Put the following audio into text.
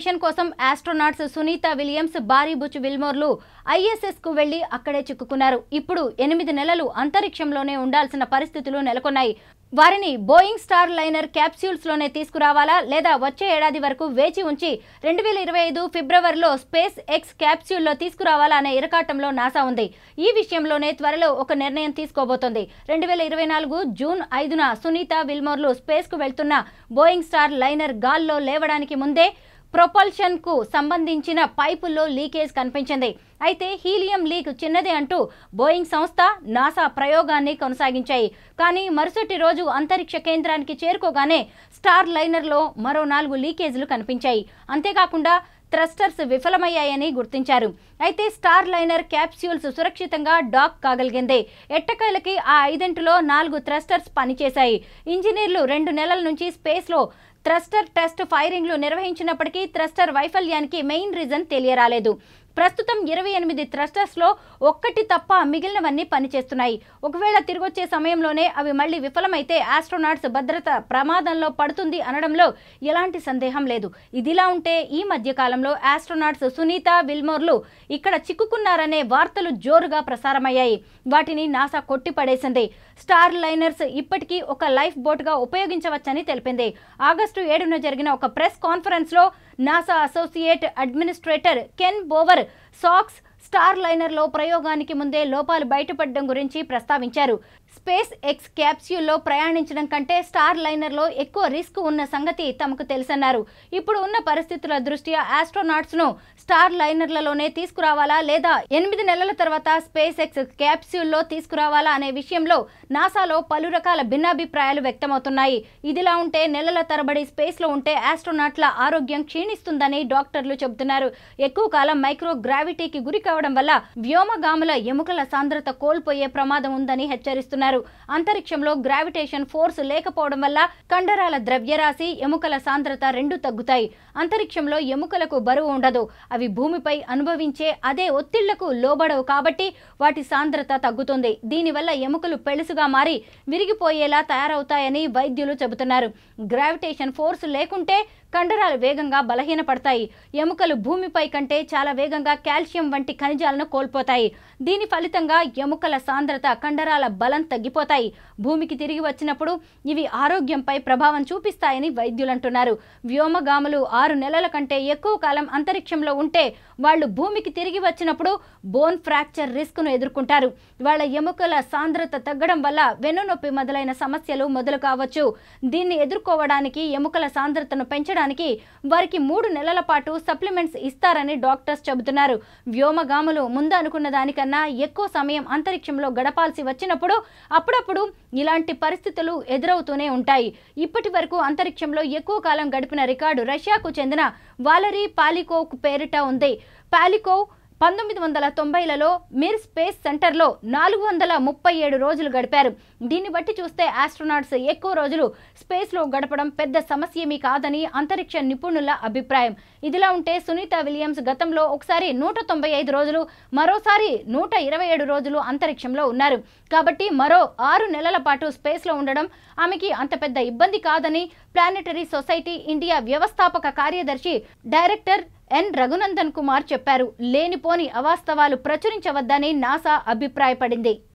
Machine కోసం astronauts Sunitha Williams, బారీ Butch విల్మోర్లు ISS కు వెళ్లి అక్కడే చిక్కుకున్నారు. ఇప్పుడు 8 నెలలు అంతరిక్షంలోనే ఉండాల్సిన పరిస్థితులు నెలకొన్నాయి. వారిని బోయింగ్ స్టార్ లైనర్ క్యాప్స్యూల్స్ లోనే తీసుకురావాలా లేదా వచ్చే ఏడాది వరకు వేచి ఉంచి 2025 ఫిబ్రవరిలో స్పేస్ ఎక్స్ క్యాప్స్యూల్లో తీసుకురావాలా అనే ఇరకాటంలో నాసా ఉంది. ఈ విషయంలోనే త్వరలో ఒక నిర్ణయం తీసుకోబోతోంది. 2024 జూన్ 5న సునీత విల్మోర్లు స్పేస్ కు వెళ్తున్న బోయింగ్ స్టార్ లైనర్ గాల్లో లేవడానికి ముందే ప్రొపల్షన్ కు సంబంధించిన పైపుల్లో లీకేజ్ కనిపించింది. అయితే హీలియం లీక్ చిన్నదే అంటూ బోయింగ్ సంస్థ, నాసా ప్రయోగాన్ని కొనసాగించాయి. కానీ మరుసటి రోజు అంతరిక్ష కేంద్రానికి చేరుకోగానే స్టార్ లైనర్లో మరో 4 లీకేజ్లు కనిపించాయి. అంతేకాకుండా థ్రస్టర్స్ విఫలమయ్యాయని గుర్తించారు. అయితే స్టార్ లైనర్ క్యాప్స్యూల్స్ సురక్షితంగా డాక్ కాగలిగింది. ఎట్టకేలకి ఆ 5 4 థ్రస్టర్స్ పనిచేశాయి. ఇంజనీర్లు 2 నెలల నుంచి స్పేస్లో థ్రస్టర్ టెస్ట్ ఫైరింగ్లు నిర్వహించినప్పటికీ థ్రస్టర్ వైఫల్యానికి మెయిన్ రీజన్ తెలియరాలేదు. ప్రస్తుతం 28 థ్రస్టర్స్లో 1 తప్ప మిగిలినవన్నీ పనిచేస్తున్నాయి. ఒకవేళ తిరిగొచ్చే సమయంలోనే అవి మళ్లీ విఫలమైతే ఆస్ట్రోనాట్స్ భద్రత ప్రమాదంలో పడుతుంది అనడంలో ఎలాంటి సందేహం లేదు. ఇదిలా ఉంటే ఈ మధ్య కాలంలో ఆస్ట్రోనాట్స్ సునీత విల్మోర్లు ఇక్కడ చిక్కుకున్నారనే వార్తలు జోరుగా ప్రసారమయ్యాయి. వాటిని నాసా కొట్టిపడేసింది. స్టార్ లైనర్స్ ఇప్పటికీ ఒక లైఫ్ బోట్గా ఉపయోగించవచ్చని తెలిపింది. ఆగస్టు 7న జరిగిన ఒక ప్రెస్ కాన్ఫరెన్స్లో NASA associate administrator Ken Bowersox స్టార్ లైనర్లో ప్రయోగానికి ముందే లోపాలు బయటపడడం గురించి ప్రస్తావించారు. స్పేస్ ఎక్స్ క్యాప్స్యూల్లో ప్రయాణించడం కంటే స్టార్ లైనర్లో ఎక్కువ రిస్క్ ఉన్న సంగతి తమకు తెలుసన్నారు. ఇప్పుడు ఉన్న పరిస్థితుల దృష్ట్యా ఆస్ట్రోనాట్స్ను స్టార్ లైనర్లలోనే తీసుకురావాలా లేదా 8 నెలల తర్వాత స్పేస్ ఎక్స్ క్యాప్స్యూల్లో తీసుకురావాలా అనే విషయంలో నాసాలో పలు రకాల భిన్నాభిప్రాయాలు వ్యక్తమవుతున్నాయి. ఇదిలా ఉంటే నెలల తరబడి స్పేస్లో ఉంటే ఆస్ట్రోనాట్ల ఆరోగ్యం క్షీణిస్తుందని డాక్టర్లు చెబుతున్నారు. ఎక్కువ కాలం మైక్రో గ్రావిటీకి గురి కావడం వల్ల వ్యోమగాముల ఎముకల సాంద్రత కోల్పోయే ప్రమాదం ఉందని హెచ్చరిస్తున్నారు. అంతరిక్షంలో గ్రావిటేషన్ ఫోర్స్ లేకపోవడం వల్ల కండరాల ద్రవ్యరాశి, ఎముకల సాంద్రత 2 తగ్గుతాయి. అంతరిక్షంలో ఎముకలకు బరువు ఉండదు. అవి భూమిపై అనుభవించే అదే ఒత్తిళ్లకు లోబడవు కాబట్టి వాటి సాంద్రత తగ్గుతుంది. దీనివల్ల ఎముకలు పెళుసుగా మారి విరిగిపోయేలా తయారవుతాయని వైద్యులు చెబుతున్నారు. గ్రావిటేషన్ ఫోర్స్ లేకుంటే కండరాలు వేగంగా బలహీనపడతాయి. ఎముకలు భూమిపై కంటే చాలా వేగంగా కాల్షియం వంటి ఖనిజాలను కోల్పోతాయి. దీని ఫలితంగా ఎముకల సాంద్రత, కండరాల బలం తగ్గిపోతాయి. భూమికి తిరిగి వచ్చినప్పుడు ఇవి ఆరోగ్యంపై ప్రభావం చూపిస్తాయని వైద్యులు అంటున్నారు. వ్యోమగాములు 6 నెలల కంటే ఎక్కువ కాలం అంతరిక్షంలో ఉంటే వాళ్ళు భూమికి తిరిగి వచ్చినప్పుడు బోన్ ఫ్రాక్చర్ రిస్క్ను ఎదుర్కొంటారు. వాళ్ళ ఎముకల సాంద్రత తగ్గడం వల్ల వెన్నునొప్పి మొదలైన సమస్యలు మొదలు కావచ్చు. దీన్ని ఎదుర్కోవడానికి ఎముకల సాంద్రతను పెంచడానికి వారికి 3 నెలల పాటు సప్లిమెంట్స్ ఇస్తారని డాక్టర్స్ చెబుతున్నారు. వ్యోమగాములు ముందు అనుకున్న దానికన్నా ఎక్కువ సమయం అంతరిక్షంలో గడపాల్సి వచ్చినప్పుడు అప్పుడప్పుడు ఇలాంటి పరిస్థితులు ఎదురవుతూనే ఉంటాయి. ఇప్పటి వరకు అంతరిక్షంలో ఎక్కువ కాలం గడిపిన రికార్డు రష్యాకు చెందిన వాలరీ పాలికోవ్ పేరిట ఉంది. పాలికోవ్ 1990లలో మిర్ స్పేస్ సెంటర్లో 437 రోజులు గడిపారు. దీన్ని బట్టి చూస్తే ఆస్ట్రోనాట్స్ ఎక్కువ రోజులు స్పేస్లో గడపడం పెద్ద సమస్యేమీ కాదని అంతరిక్ష నిపుణుల అభిప్రాయం. ఇదిలా ఉంటే సునీత విలియమ్స్ గతంలో ఒకసారి 195 రోజులు, మరోసారి 127 రోజులు అంతరిక్షంలో ఉన్నారు. కాబట్టి మరో 6 నెలల పాటు స్పేస్లో ఉండడం ఆమెకి అంత పెద్ద ఇబ్బంది కాదని ప్లానెటరీ సొసైటీ ఇండియా వ్యవస్థాపక కార్యదర్శి డైరెక్టర్ ఎన్ రఘునందన్ కుమార్ చెప్పారు. లేనిపోని అవాస్తవాలు ప్రచురించవద్దని నాసా అభిప్రాయపడింది.